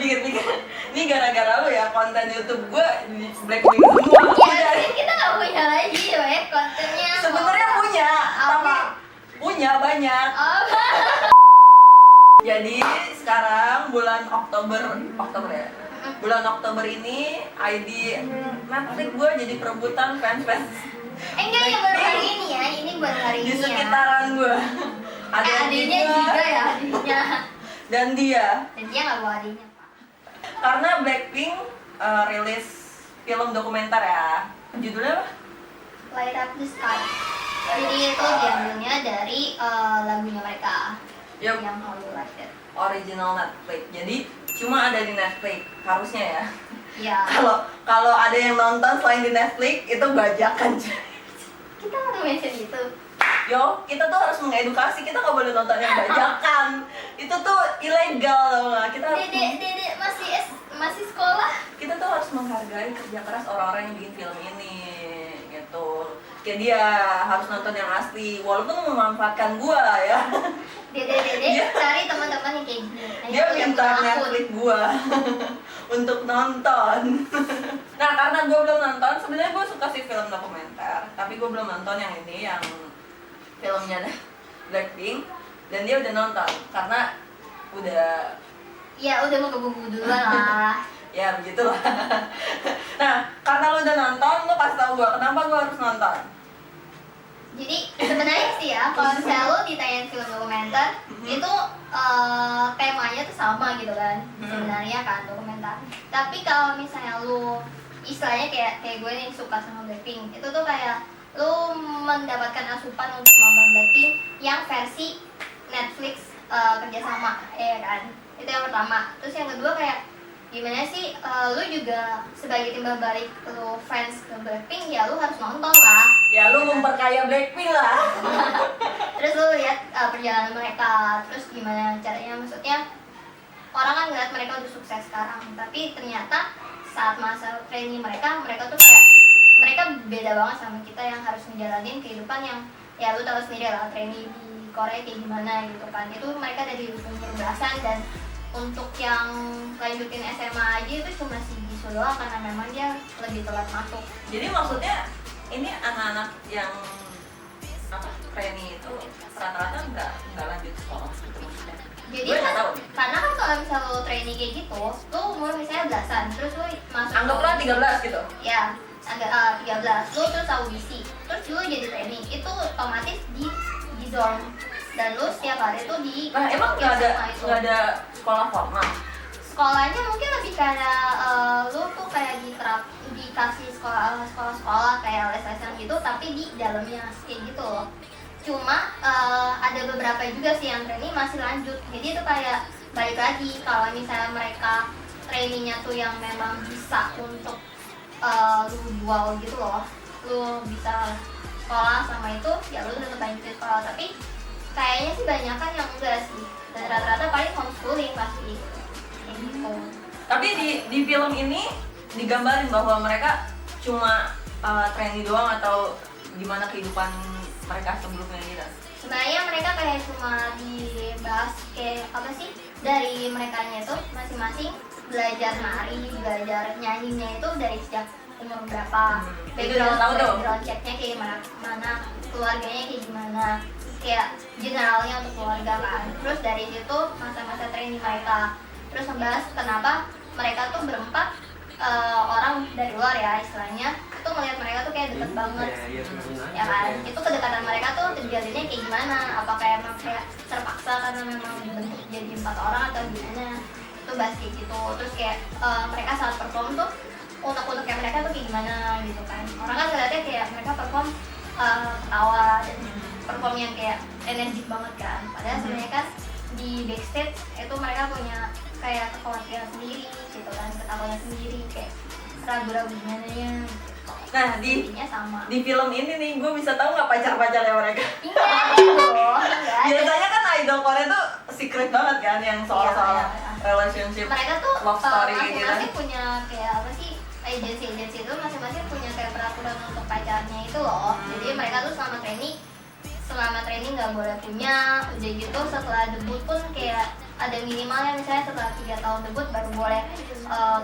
dipikir-pikir, ini gara-gara lu ya konten YouTube gue di Blackpink semua. Ya kita nggak punya lagi ya kontennya. Sebenarnya punya, tapi punya banyak. Jadi sekarang bulan Oktober ya. Bulan Oktober ini ID Netflix gue jadi perebutan fans. Enggak ya baru hari ini ya, ini baru hari ini Di ya. sekitaran gue. Ada adiknya juga ya, adiknya. Dan dia nggak bawa adiknya Pak. karena Blackpink rilis film dokumenter ya. Judulnya apa? Light Up the Sky. Jadi itu diambilnya dari lagunya mereka. Yup. Yang How You Like It. Original Netflix. Jadi cuma ada di Netflix harusnya ya. Ya. Kalau ada yang nonton selain di Netflix itu bajakan. Kita harus mention itu. Yo, kita tuh harus mengedukasi, kita nggak boleh nonton yang bajakan. Itu tuh ilegal tau nggak? Kita harus Dede masih sekolah. kita tuh harus menghargai kerja keras orang-orang yang bikin film ini gitu. Kayak dia harus nonton yang asli, walaupun memanfaatkan gua ya. Dede cari teman-teman yang kayak gini. Dia minta Netflix gua untuk nonton. Nah, karena gua belum nonton, sebenarnya gua suka sih film dokumenter, tapi gua belum nonton yang ini, yang filmnya Blackpink, dan dia udah nonton karena udah udah mau kebubu duluan lah. ya begitulah. Nah, karena lu udah nonton, lu kasih tau gua kenapa gua harus nonton. Jadi sebenarnya sih ya, kalau misalnya lo ditanyain film dokumenter, itu temanya tuh sama gitu kan, sebenarnya kan dokumenter. Tapi kalau misalnya lo istilahnya kayak gue nih suka sama Blackpink, itu tuh kayak lo mendapatkan asupan untuk nonton Blackpink yang versi Netflix kerjasama, ya kan? Itu yang pertama. Terus yang kedua kayak gimana sih, lu juga sebagai timbal balik lu fans ke Blackpink, ya lu harus nonton lah. Ya lu memperkaya Blackpink lah. Terus lu lihat perjalanan mereka, terus gimana caranya, maksudnya orang kan ngeliat mereka udah sukses sekarang, tapi ternyata saat masa training mereka tuh kayak mereka beda banget sama kita yang harus ngejalanin kehidupan yang ya lu tahu sendiri lah, training di Korea kayak gimana gitu kan. Itu mereka dari umur belasan, dan untuk yang lanjutin SMA aja itu cuma si Jisoo doang karena memang dia lebih telat masuk. Jadi maksudnya ini anak-anak yang apa trainee itu rata-rata nggak lanjut sekolah gitu maksudnya. Jadi gue nggak kan, tahu. karena kan kalau misalnya lo training kayak gitu, lo umur misalnya belasan, terus lo masuk Anggaplah 13 gitu. ya agak 13, lo terus audisi, terus lo jadi training, itu otomatis di zone, dan lo setiap hari tuh di Nah, emang nggak ada sekolah formal? Sekolahnya mungkin lebih kayak lo tuh kayak dikasih sekolah kayak les-lesan gitu, tapi di dalamnya kayak gitu loh. Cuma ada beberapa juga sih yang training masih lanjut, jadi itu kayak balik lagi kalau misalnya mereka trainingnya tuh yang memang bisa untuk lu dual gitu loh, lu bisa sekolah sama itu, ya lu tetap lanjutin sekolah. Tapi kayaknya sih banyak kan yang enggak sih, dan rata-rata paling homeschooling pasti kayak gitu. Tapi di film ini digambarin bahwa mereka cuma trainee doang atau gimana kehidupan mereka sebelumnya gitu. Sebenarnya mereka kayak cuma dibahas kayak apa sih, dari merekanya itu masing-masing belajar nari, belajar nyanyinya itu dari sejak umur berapa, background checknya kayak mana, keluarganya kayak gimana, kayak generalnya untuk keluarga kan. Terus dari situ masa-masa training mereka, terus membahas kenapa mereka tuh berempat orang dari luar ya istilahnya, itu melihat mereka tuh kayak deket banget, ya kan? Itu kedekatan mereka tuh terjadinya kayak gimana? Apakah emang kayak terpaksa karena memang dibentuk jadi 4 orang atau gimana? Itu bahas kayak gitu. Terus kayak mereka saat perform tuh unek-uneknya mereka tuh kayak gimana gitu kan? Orang kan ngeliatnya kayak mereka perform ketawa dan perform yang kayak energik banget kan? Padahal sebenarnya kan di backstage itu mereka punya kayak kekhawatiran sendiri gitu kan, ketakutan sendiri, kayak ragu-ragu gimana ya. Nah sama. di film ini nih gue bisa tahu nggak pacar-pacarnya mereka? Iya gitu. Biasanya kan idol Korea tuh secret banget kan, yang soal relationship, mereka tuh love story gitu. masing-masing punya kayak apa sih, agensi itu masing-masing punya kayak peraturan untuk pacarnya itu loh. Jadi mereka tuh selama training nggak boleh punya, udah gitu setelah debut pun kayak ada minimalnya, misalnya setelah 3 tahun debut baru boleh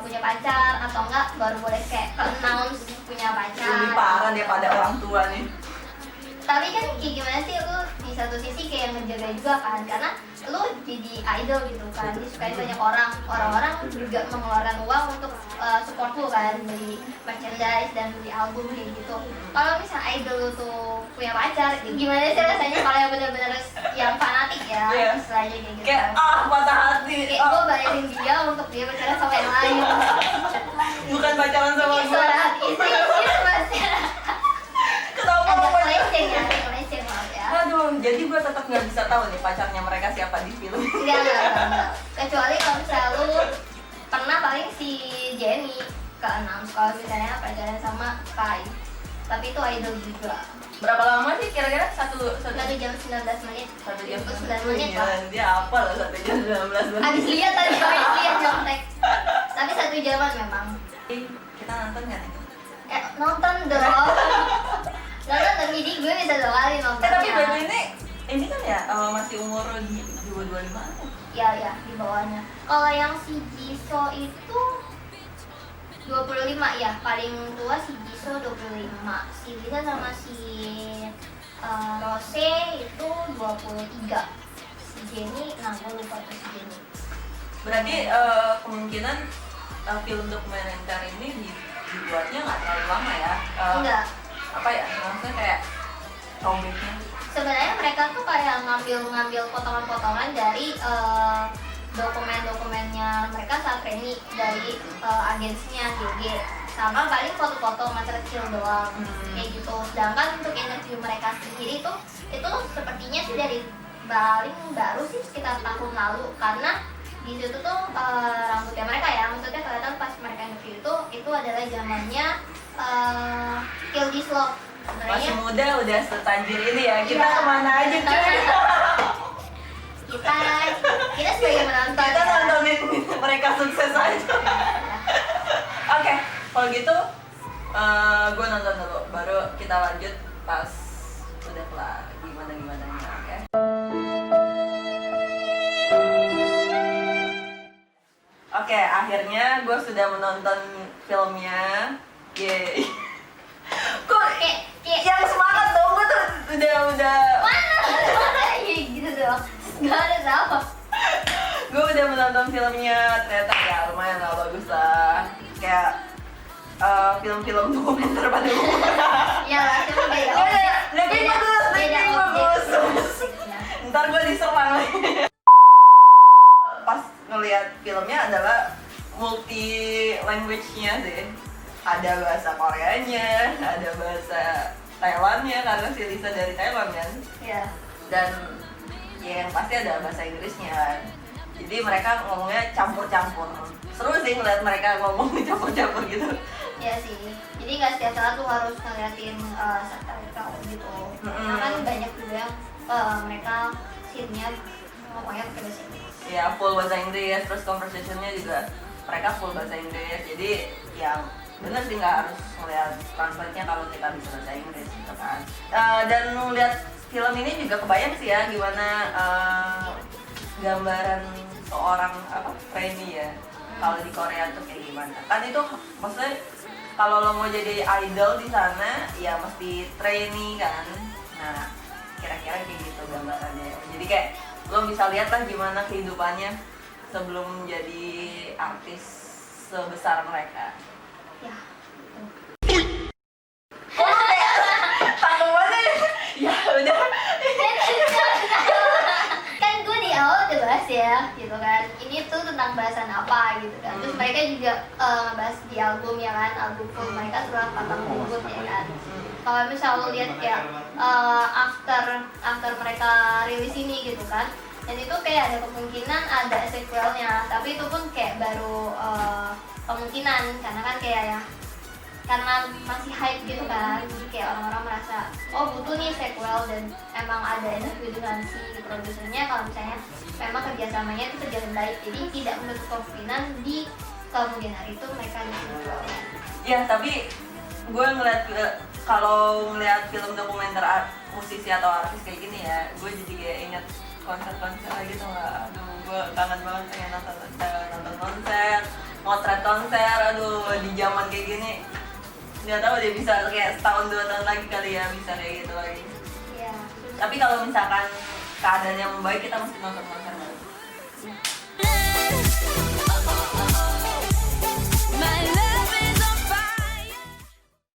punya pacar, atau enggak baru boleh kayak announce punya pacar. Lebih parah daripada orang tua nih. Tapi kan kayak gimana sih, lu di satu sisi kayak ngejaga juga kan, karena lu jadi idol gitu kan, disukai banyak orang juga mengeluarkan uang untuk support lu kan, beli merchandise dan beli album kayak gitu. Kalau misalnya idol lu tuh punya pacar, gimana sih rasanya kalau yang benar-benar yang fanatik ya, istilahnya kayak gitu. Kayak patah hati. Kayak gue bayarin dia untuk dia pacaran sama yang lain. Bukan pacaran sama Ini gue. suara hati istri mas. Kenapa Agak mau keleceng ya, agak keleceng maaf ya. Aduh, jadi gue tetap nggak bisa tahu nih pacarnya mereka siapa di film. Enggak. Kecuali kalau misalnya lu pernah paling si Jenny ke announce kalau misalnya pacaran sama Kai. Tapi itu idol juga. Berapa lama sih kira-kira? Satu 1 jam 19 menit. 1 jam 9 menit ya, Pak. dia apa loh 1 jam 19 menit. Habis lihat tadi, habis lihat nyontek. Tapi 1 jaman memang. Kita nonton nggak nih? Nonton dong. Nonton tapi jadi gue bisa 2 kali nontonnya. Tapi baby ini kan ya masih umur 25-an ya? Ya, di bawahnya. Kalau yang si Jisoo itu 25 ya, paling tua si Jisoo 25. Si Lisa sama si Rose itu 23. Si Jennie, gue lupa tuh si Jennie. Berarti kemungkinan film dokumenter ini dibuatnya nggak terlalu lama ya? Enggak. Apa ya? Maksudnya kayak robeknya. Sebenarnya mereka tuh kayak ngambil potongan-potongan dari dokumen-dokumennya mereka saat training dari agensinya GG, sama paling foto-foto masa kecil doang kayak gitu. Sedangkan untuk interview mereka sendiri tuh itu sepertinya sih dari paling baru sih sekitar tahun lalu, karena di situ tuh rambutnya mereka ya, maksudnya kelihatan pas mereka interview itu adalah zamannya Kill This Love. Masih muda udah setajir ini ya, kita Iya. kemana aja cuy? kita sebagai penonton Kita ya. nontonin mereka sukses aja. Oke, kalau gitu gue nonton dulu, baru kita lanjut pas udah kelar gimana nya, oke? Oke, akhirnya gue sudah menonton filmnya. Yeay. Kok Kayak yang semangat dong, gue tuh udah mana ya gitu dong, nggak ada sama. gue udah menonton filmnya, ternyata ya lumayan lah, bagus lah, kayak film-film dokumenter pada umumnya. Ya lah, cuma beda Oh, objek. ya, lebih bagus, Beda lebih objek. bagus. Ntar gue diserang lagi. Pas ngelihat filmnya adalah multi language-nya deh. Ada bahasa Koreanya, ada bahasa Thailandnya karena si Lisa dari Thailand kan. Iya. Dan ya yang pasti ada bahasa Inggrisnya kan. Jadi mereka ngomongnya campur-campur. Seru sih ngeliat mereka ngomong campur-campur gitu. Iya sih. Jadi nggak setiap saat tuh harus ngeliatin subtitle gitu. Karena kan banyak juga yang mereka scene-nya ngomongnya pakai bahasa Inggris. Ya full bahasa Inggris, terus conversation-nya juga mereka full bahasa Inggris. Jadi yang bener sih nggak harus ngeliat translate-nya kalau kita bisa bahasa Inggris gitu kan. Dan ngeliat film ini juga kebayang sih ya gimana gambaran seorang trainee ya kalau di Korea tuh kayak gimana. Kan itu maksudnya kalau lo mau jadi idol di sana ya mesti trainee kan. Nah kira-kira kayak gitu gambarannya. Jadi kayak lo bisa lihat lah gimana kehidupannya sebelum menjadi artis sebesar mereka. Ya. Oh, kayak tanggapannya ya udah. Kan gue di awal udah bahas ya gitu kan, ini tuh tentang bahasan apa gitu kan. Terus mereka juga bahas di album ya kan, album full mereka setelah 4 tahun debut ya kan. Kalau misalnya lo lihat kayak after mereka rilis ini gitu kan, dan itu kayak ada kemungkinan ada sequelnya, tapi itu pun kayak baru kemungkinan, karena kan kayak ya karena masih hype gitu kan, jadi kayak orang-orang merasa oh butuh nih sequel, dan emang ada interview dengan si produsernya kalau misalnya memang kerjasamanya itu berjalan baik, jadi tidak menutup kemungkinan di kemudian hari itu mereka di sequel. Ya tapi gue kalau ngeliat film dokumenter musisi atau artis kayak gini ya, gue jadi kayak inget konser-konser gitu lah. Aduh gue kangen banget pengen nonton konser, motret konser. Aduh, di zaman kayak gini nggak tahu dia bisa kayak setahun 2 tahun lagi kali ya bisa kayak gitu lagi. Iya. Tapi kalau misalkan keadaannya membaik kita mesti nonton konser lagi.